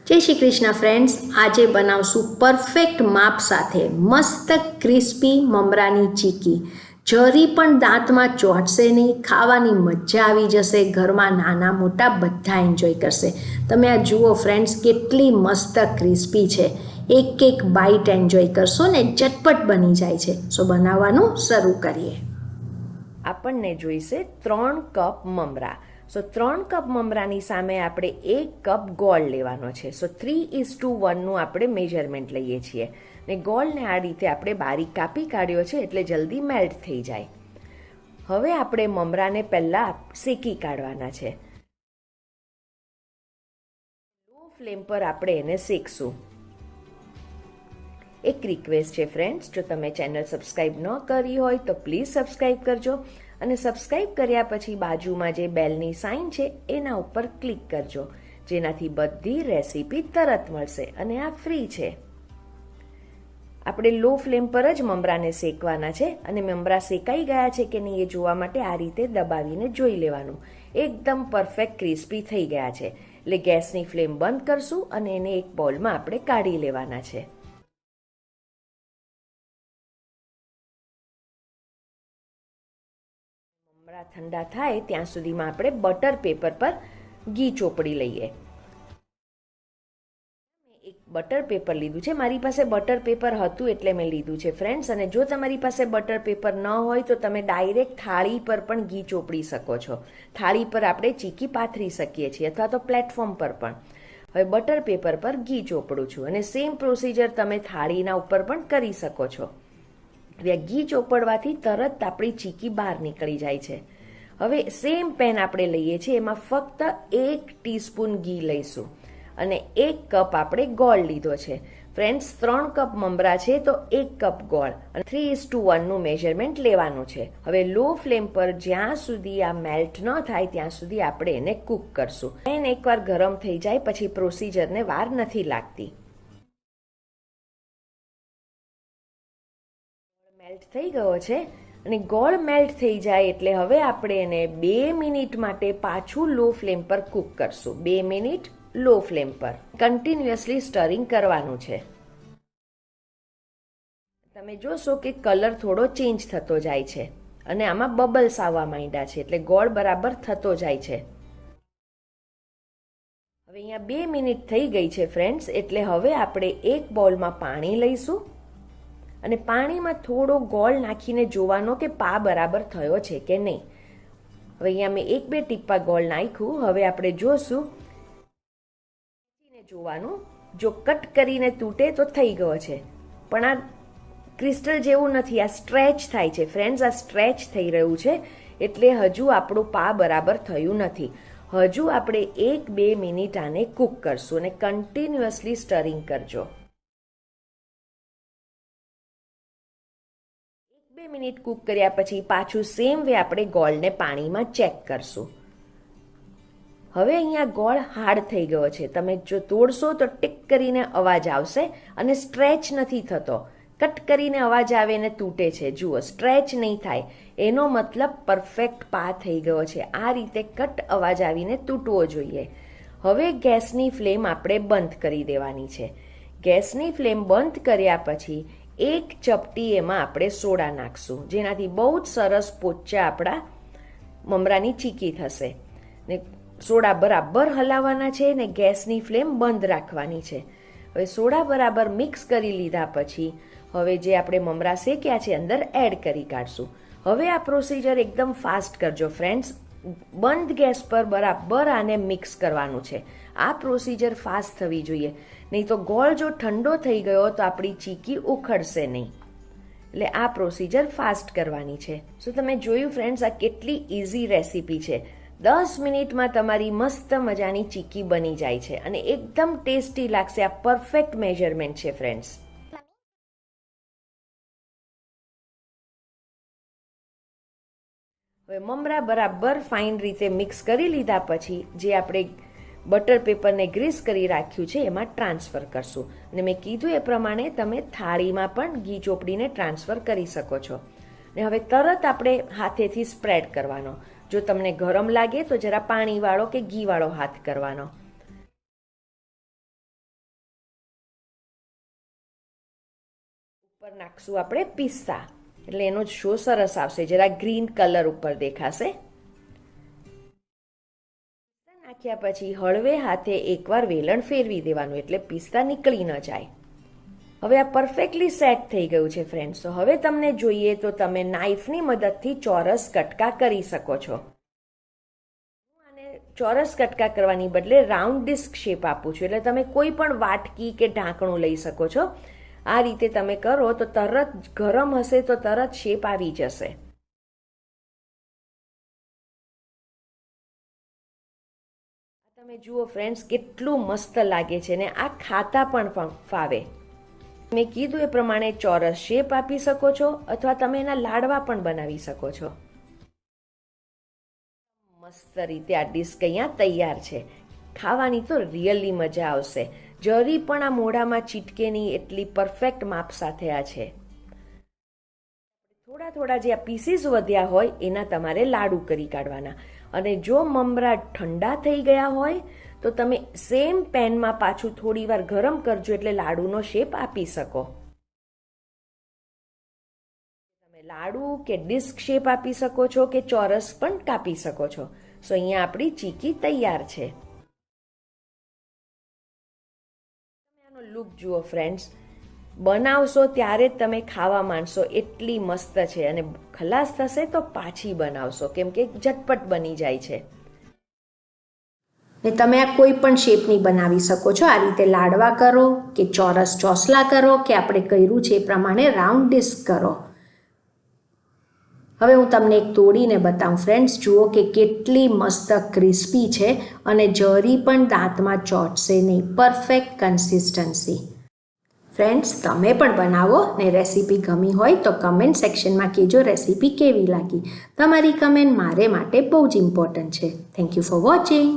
જય શ્રી કૃષ્ણ ફ્રેન્ડ્સ, આજે બનાવશું પરફેક્ટ માપ સાથે મસ્ત ક્રિસ્પી મમરાની ચીકી. જરી પણ દાંતમાં ચોંટશે નહીં, ખાવાની મજા આવી જશે. ઘરમાં નાના મોટા બધા એન્જોય કરશે. તમે આ જુઓ ફ્રેન્ડ્સ, કેટલી મસ્ત ક્રિસ્પી છે. એક એક બાઈટ એન્જોય કરશો ને ઝટપટ બની જાય છે. સો બનાવવાનું શરૂ કરીએ. આપણને જોઈશે 3 કપ મમરા. સો 3 કપ મમરાની સામે આપણે 1 કપ ગોળ લેવાનો છે. સો 3:1નું આપણે મેજરમેન્ટ લઈએ છીએ ને ગોળને આ રીતે આપણે બારીક કાપી કાઢ્યો છે એટલે જલ્દી મેલ્ટ થઈ જાય. હવે આપણે મમરાને પહેલાં શેકી કાઢવાના છે. લો ફ્લેમ પર આપણે એને શેકશું. એક રિક્વેસ્ટ છે ફ્રેન્ડ્સ, જો તમે ચેનલ સબસ્ક્રાઈબ ન કરી હોય તો પ્લીઝ સબસ્ક્રાઈબ કરજો અને સબસ્ક્રાઈબ કર્યા પછી બાજુમાં જે બેલની સાઇન છે એના ઉપર ક્લિક કરજો, જેનાથી બધી રેસીપી તરત મળશે અને આ ફ્રી છે. આપણે લો ફ્લેમ પર જ મમરાને શેકવાના છે અને મમરા શેકાઈ ગયા છે કે નહીં એ જોવા માટે આ રીતે દબાવીને જોઈ લેવાનું. એકદમ પરફેક્ટ ક્રિસ્પી થઈ ગયા છે એટલે ગેસની ફ્લેમ બંધ કરશું અને એને એક બોલમાં આપણે કાઢી લેવાના છે. મમરા ઠંડા થાય ત્યાં સુધીમાં આપણે બટર પેપર પર ઘી ચોપડી લઈએ. એક બટર પેપર લીધું છે, મારી પાસે બટર પેપર હતું એટલે મેં લીધું છે ફ્રેન્ડ્સ. અને જો તમારી પાસે બટર પેપર ન હોય તો તમે ડાયરેક્ટ થાળી પર પણ ઘી ચોપડી શકો છો. થાળી પર આપણે ચીકી પાથરી શકીએ છીએ અથવા તો પ્લેટફોર્મ પર પણ. હવે બટર પેપર પર ઘી ચોપડું છું અને સેમ પ્રોસિજર તમે થાળીના ઉપર પણ કરી શકો છો. ઘી ચોપડવાથી તરત આપણી ચીકી બહાર નીકળી જાય છે. હવે સેમ પેન આપણે લઈએ છીએ, એમાં ફક્ત 1 ટીસ્પૂન ઘી લઈશું અને 1 કપ આપણે ગોળ લીધો છે. ફ્રેન્ડ્સ, 3 કપ મમરા છે તો 1 કપ ગોળ અને 3:1નું મેજરમેન્ટ લેવાનું છે. હવે લો ફ્લેમ પર જ્યાં સુધી આ મેલ્ટ ન થાય ત્યાં સુધી આપણે એને કૂક કરશું. પેન એકવાર ગરમ થઈ જાય પછી પ્રોસિજરને વાર નથી લાગતી. મેલ્ટ થઈ ગયો છે અને ગોળ મેલ્ટ થઈ જાય એટલે હવે આપણે એને 2 મિનિટ માટે પાછું લો ફ્લેમ પર કૂક કરશું. 2 મિનિટ લો ફ્લેમ પર કન્ટિન્યુઅસલી સ્ટરિંગ કરવાનું છે. તમે જોશો કે કલર થોડો ચેન્જ થતો જાય છે અને આમાં બબલ્સ આવવા માંડ્યા છે એટલે ગોળ બરાબર થતો જાય છે. હવે અહીંયા 2 મિનિટ થઈ ગઈ છે ફ્રેન્ડ્સ, એટલે હવે આપણે એક બાઉલમાં પાણી લઈશું અને પાણીમાં થોડો ગોળ નાખીને જોવાનો કે પા બરાબર થયો છે કે નહીં. હવે અહીંયા મેં 1-2 ટીપા ગોળ નાખ્યું. હવે આપણે જોશું, જોવાનું, જો કટ કરીને તૂટે તો થઈ ગયો છે, પણ આ ક્રિસ્ટલ જેવું નથી, આ સ્ટ્રેચ થાય છે ફ્રેન્ડ્સ. આ સ્ટ્રેચ થઈ રહ્યું છે એટલે હજુ આપણું પા બરાબર થયું નથી. હજુ આપણે 1-2 મિનિટ આને કૂક કરશું અને કન્ટિન્યુઅસલી સ્ટરિંગ કરજો. 1-2 મિનિટ કૂક કર્યા પછી પાછું સેમ વે આપણે ગોળને પાણીમાં ચેક કરશું. હવે અહીંયા ગોળ હાર્ડ થઈ ગયો છે. તમે જો તોડશો તો ટીક કરીને અવાજ આવશે અને સ્ટ્રેચ નથી થતો. કટ કરીને અવાજ આવે ને તૂટે છે. જુઓ, સ્ટ્રેચ નહીં થાય એનો મતલબ પરફેક્ટ પા થઈ ગયો છે. આ રીતે કટ અવાજ આવીને તૂટવો જોઈએ. હવે ગેસની ફ્લેમ આપણે બંધ કરી દેવાની છે. ગેસની ફ્લેમ બંધ કર્યા પછી 1 ચપટી એમાં આપણે સોડા નાખશું, જેનાથી બહુ જ સરસ પોચા આપણા મમરાની ચીકી થશે. ને સોડા બરાબર હલાવવાના છે ને ગેસની ફ્લેમ બંધ રાખવાની છે. હવે સોડા બરાબર મિક્સ કરી લીધા પછી હવે જે આપણે મમરા શેક્યા છે અંદર એડ કરી કાઢશું. હવે આ પ્રોસિજર એકદમ ફાસ્ટ કરજો ફ્રેન્ડ્સ. બંધ ગેસ પર બરાબર આને મિક્સ કરવાનું છે. આ પ્રોસિજર ફાસ્ટ થવી જોઈએ, નહીં તો ગોળ જો ઠંડો થઈ ગયો તો આપણી ચીકી ઉખડશે નહીં. એટલે આ પ્રોસિજર ફાસ્ટ કરવાની છે. સો તમે જોયું ફ્રેન્ડ્સ, આ કેટલી ઇઝી રેસીપી છે. 10 મિનિટમાં તમારી મસ્ત મજાની ચીકી બની જાય છે અને એકદમ ટેસ્ટી લાગશે. આ પરફેક્ટ મેજરમેન્ટ છે ફ્રેન્ડ્સ. હવે મમરા બરાબર ફાઇન રીતે મિક્સ કરી લીધા પછી જે આપણે બટર પેપરને ગ્રીસ કરી રાખ્યું છે એમાં ટ્રાન્સફર કરશું. અને મેં કીધું એ પ્રમાણે તમે થાળીમાં પણ ઘી ચોપડીને ટ્રાન્સફર કરી શકો છો. ને હવે તરત આપણે હાથેથી સ્પ્રેડ કરવાનો. જો તમને ગરમ લાગે તો જરા પાણીવાળો કે ઘીવાળો હાથ કરવાનો. ઉપર નાખશું આપણે પિસ્તા, એટલે એનો શો સરસ આવશે, જરા ગ્રીન કલર ઉપર દેખાશે. નાખ્યા પછી હળવે હાથે એકવાર વેલણ ફેરવી દેવાનું, એટલે પિસ્તા નીકળી ન જાય. હવે આ પરફેક્ટલી સેટ થઈ ગયું છે ફ્રેન્ડ્સ. તો હવે તમને જોઈએ તો તમે નાઈફની મદદથી ચોરસ કટકા કરી શકો છો. હું આને ચોરસ કટકા કરવાની બદલે રાઉન્ડ ડિસ્ક શેપ આપું છું, એટલે તમે કોઈ પણ વાટકી કે ઢાંકણું લઈ શકો છો. આ રીતે તમે કરો તો તરત ગરમ હશે તો તરત શેપ આવી જશે. તમે જુઓ ફ્રેન્ડ્સ કેટલું મસ્ત લાગે છે ને આ ખાતા પણ ફાવે. મેં કીધું એ પ્રમાણે ચોરસ શેપ આપી શકો છો અથવા તમે એના લાડવા પણ બનાવી શકો છો. મસ્ત રીતે આ ડિસ્ક અહીંયા તૈયાર છે. ખાવાની તો રિયલી મજા આવશે. જરી પણ આ મોઢામાં ચીટકે નહીં એટલી પરફેક્ટ માપ સાથે આ છે. થોડા થોડા જે આ પીસીસ વધ્યા હોય એના તમારે લાડુ કરી કાઢવાના. અને જો મમરા ઠંડા થઈ ગયા હોય તો તમે સેમ પેનમાં પાછું થોડી વાર ગરમ કરજો, એટલે લાડુનો શેપ આપી શકો. તમે લાડુ કે ડિસ્ક શેપ આપી શકો છો કે ચોરસ પણ કાપી શકો છો. સો અહીંયા આપણી ચીકી તૈયાર છે. તમે આનો લુક જુઓ ફ્રેન્ડ્સ, બનાવશો ત્યારે જ તમે ખાવા માંડશો એટલી મસ્ત છે. અને ખલાસ થશે તો પાછી બનાવશો, કેમ કે ઝટપટ બની જાય છે. ને તમે આ કોઈ પણ શેપની બનાવી શકો છો. આ રીતે લાડવા કરો કે ચોરસ ચોસલા કરો કે આપણે કર્યું છે એ પ્રમાણે રાઉન્ડ ડિસ્ક કરો. હવે હું તમને એક તોડીને બતાવું ફ્રેન્ડ્સ. જુઓ કે કેટલી મસ્ત ક્રિસ્પી છે અને જરી પણ દાંતમાં ચોંટશે નહીં. Perfect consistency. ફ્રેન્ડ્સ તમે પણ બનાવો ને રેસીપી ગમી હોય તો કમેન્ટ સેક્શનમાં કહેજો રેસીપી કેવી લાગી. તમારી કમેન્ટ મારે માટે બહુ જ ઇમ્પોર્ટન્ટ છે. Thank you for watching.